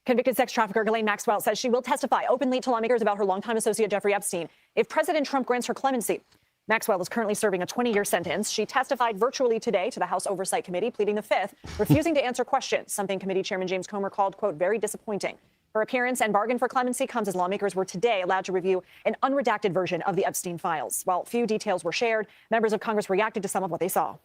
Convicted sex trafficker Ghislaine Maxwell says she will testify openly to lawmakers about her longtime associate Jeffrey Epstein if President Trump grants her clemency. Maxwell is currently serving a 20-year sentence. She testified virtually today to the House Oversight Committee, pleading the Fifth, refusing to answer questions, something committee chairman James Comer called, quote, very disappointing. Her appearance and bargain for clemency comes as lawmakers were today allowed to review an unredacted version of the Epstein files. While few details were shared, members of Congress reacted to some of what they saw.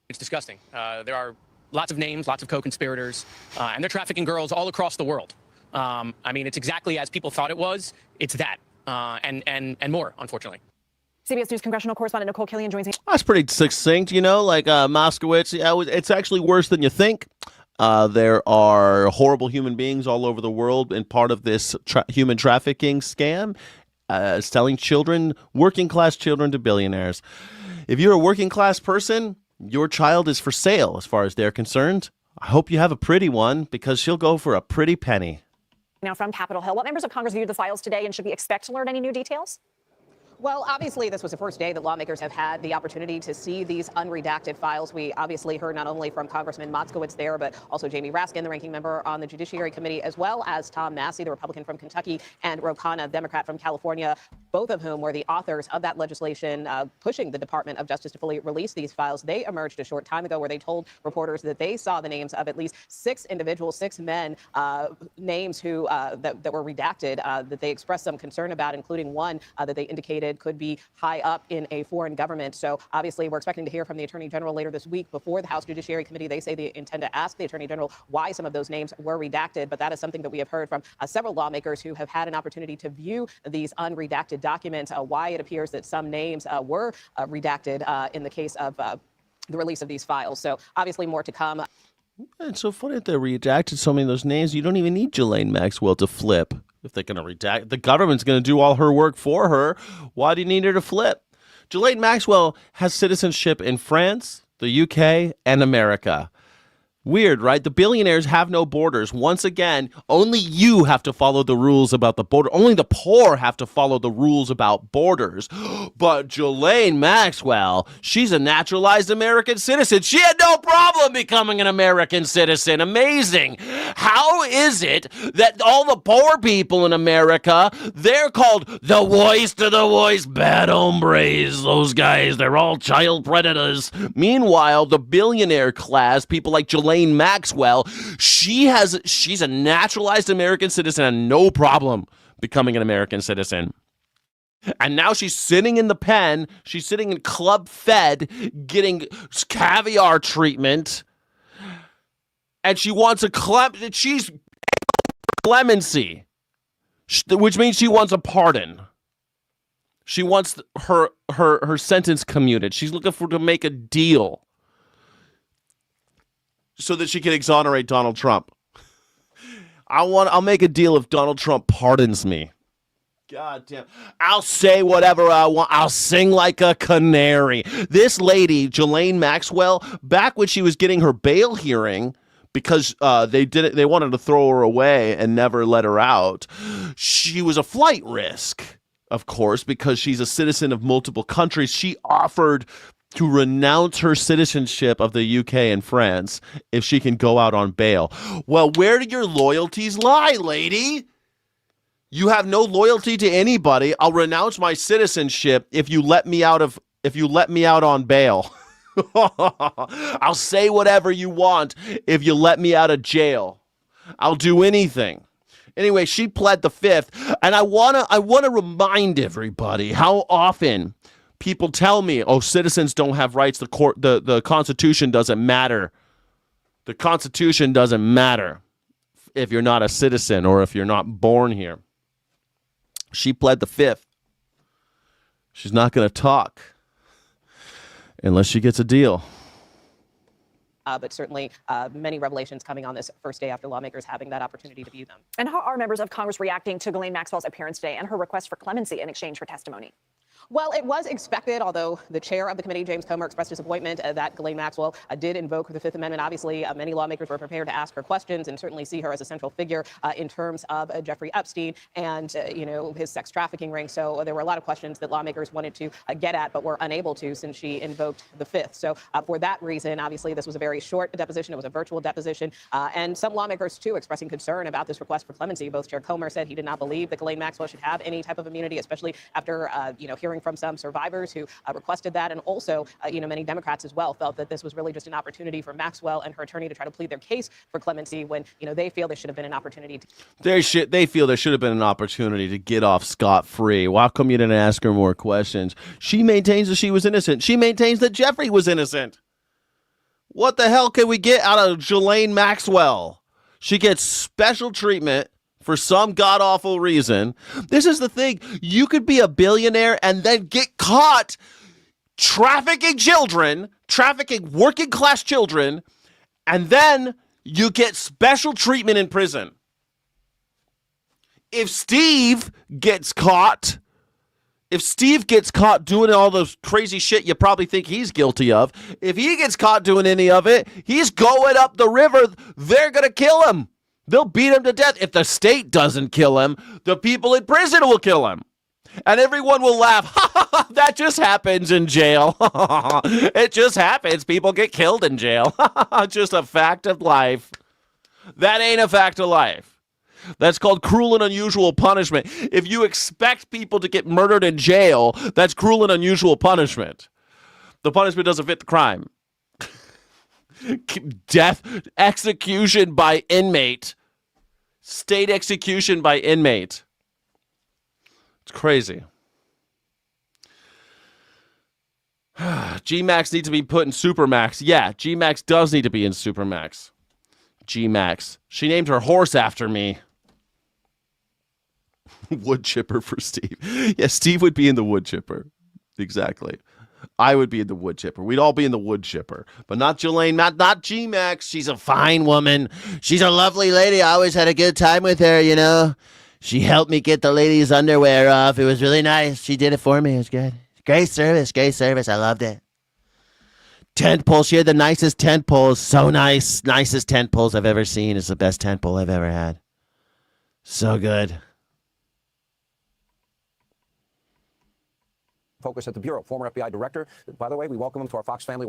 It's disgusting. There are lots of names, lots of co-conspirators, and they're trafficking girls all across the world. I mean, it's exactly as people thought it was. It's that and more, unfortunately. CBS News congressional correspondent Nicole Killian joins me. That's pretty succinct, like Moskowitz. It's actually worse than you think. There are horrible human beings all over the world, and part of this human trafficking scam is selling children, working class children, to billionaires. If you're a working class person, your child is for sale as far as they're concerned. I hope you have a pretty one, because she'll go for a pretty penny. Now from Capitol Hill, what members of Congress viewed the files today, and should we expect to learn any new details? Well, obviously, this was the first day that lawmakers have had the opportunity to see these unredacted files. We obviously heard not only from Congressman Moskowitz there, but also Jamie Raskin, the ranking member on the Judiciary Committee, as well as Tom Massey, the Republican from Kentucky, and Ro Khanna, Democrat from California, both of whom were the authors of that legislation pushing the Department of Justice to fully release these files. They emerged a short time ago where they told reporters that they saw the names of at least 6 individuals, 6 men, names who that were redacted, that they expressed some concern about, including one that they indicated could be high up in a foreign government. So obviously, we're expecting to hear from the Attorney General later this week before the House Judiciary Committee. They say they intend to ask the Attorney General why some of those names were redacted. But that is something that we have heard from several lawmakers who have had an opportunity to view these unredacted documents, why it appears that some names were redacted in the case of the release of these files. So obviously more to come. It's so funny that they redacted so many of those names. You don't even need Ghislaine Maxwell to flip. If they're going to redact, the government's going to do all her work for her. Why do you need her to flip? Ghislaine Maxwell has citizenship in France, the UK, and America. Weird, right? The billionaires have no borders. Once again, only you have to follow the rules about the border. Only the poor have to follow the rules about borders. But Ghislaine Maxwell, she's a naturalized American citizen. She had no problem becoming an American citizen. Amazing. How is it that all the poor people in America, they're called the worst of the worst, bad hombres. Those guys, they're all child predators. Meanwhile, the billionaire class, people like Ghislaine Maxwell, she's a naturalized American citizen and no problem becoming an American citizen. And now she's sitting in the pen, she's sitting in Club Fed getting caviar treatment, and she wants she's clemency, which means she wants a pardon. She wants her sentence commuted. She's looking to make a deal so that she can exonerate Donald Trump. I'll make a deal if Donald Trump pardons me. God damn. I'll say whatever I want. I'll sing like a canary. This lady, Ghislaine Maxwell, back when she was getting her bail hearing, because they wanted to throw her away and never let her out, she was a flight risk, of course, because she's a citizen of multiple countries. She offered to renounce her citizenship of the UK and France if she can go out on bail. Well, where do your loyalties lie, lady? You have no loyalty to anybody. I'll renounce my citizenship if you let me out on bail. I'll say whatever you want if you let me out of jail. I'll do anything. Anyway, she pled the Fifth, and I wanna remind everybody how often people tell me, oh, citizens don't have rights. The Constitution doesn't matter. The Constitution doesn't matter if you're not a citizen or if you're not born here. She pled the Fifth. She's not going to talk unless she gets a deal. But certainly many revelations coming on this first day after lawmakers having that opportunity to view them. And how are members of Congress reacting to Ghislaine Maxwell's appearance today and her request for clemency in exchange for testimony? Well, it was expected, although the chair of the committee, James Comer, expressed disappointment that Ghislaine Maxwell did invoke the Fifth Amendment. Obviously, many lawmakers were prepared to ask her questions and certainly see her as a central figure in terms of Jeffrey Epstein and, his sex trafficking ring. So there were a lot of questions that lawmakers wanted to get at, but were unable to since she invoked the Fifth. So for that reason, obviously, this was a very short deposition. It was a virtual deposition. And some lawmakers, too, expressing concern about this request for clemency. Both Chair Comer said he did not believe that Ghislaine Maxwell should have any type of immunity, especially after, hearing from some survivors who requested that. And also, many Democrats as well felt that this was really just an opportunity for Maxwell and her attorney to try to plead their case for clemency when, they feel there should have been an opportunity to. They feel there should have been an opportunity to get off scot-free. Well, how come you didn't ask her more questions? She maintains that she was innocent. She maintains that Jeffrey was innocent. What the hell can we get out of Ghislaine Maxwell? She gets special treatment for some god-awful reason. This is the thing. You could be a billionaire and then get caught trafficking working-class children, and then you get special treatment in prison. If Steve gets caught doing all those crazy shit you probably think he's guilty of, if he gets caught doing any of it, he's going up the river. They're going to kill him. They'll beat him to death. If the state doesn't kill him, the people in prison will kill him. And everyone will laugh. That just happens in jail. It just happens. People get killed in jail. Just a fact of life. That ain't a fact of life. That's called cruel and unusual punishment. If you expect people to get murdered in jail, that's cruel and unusual punishment. The punishment doesn't fit the crime. Death, execution by inmate. State execution by inmate. It's crazy. G-Max needs to be put in Supermax. Yeah, G-Max does need to be in Supermax. G-Max. She named her horse after me. Wood chipper for Steve. Yeah, Steve would be in the wood chipper. Exactly. I would be in the wood chipper. We'd all be in the wood chipper. But not Ghislaine, not G-Max. She's a fine woman. She's a lovely lady. I always had a good time with her, She helped me get the ladies' underwear off. It was really nice. She did it for me. It was good. Great service. I loved it. Tent pole. She had the nicest tent poles. So nice. Nicest tent poles I've ever seen. It's the best tent pole I've ever had. So good. Focus at the Bureau, former FBI director. By the way, we welcome him to our Fox family.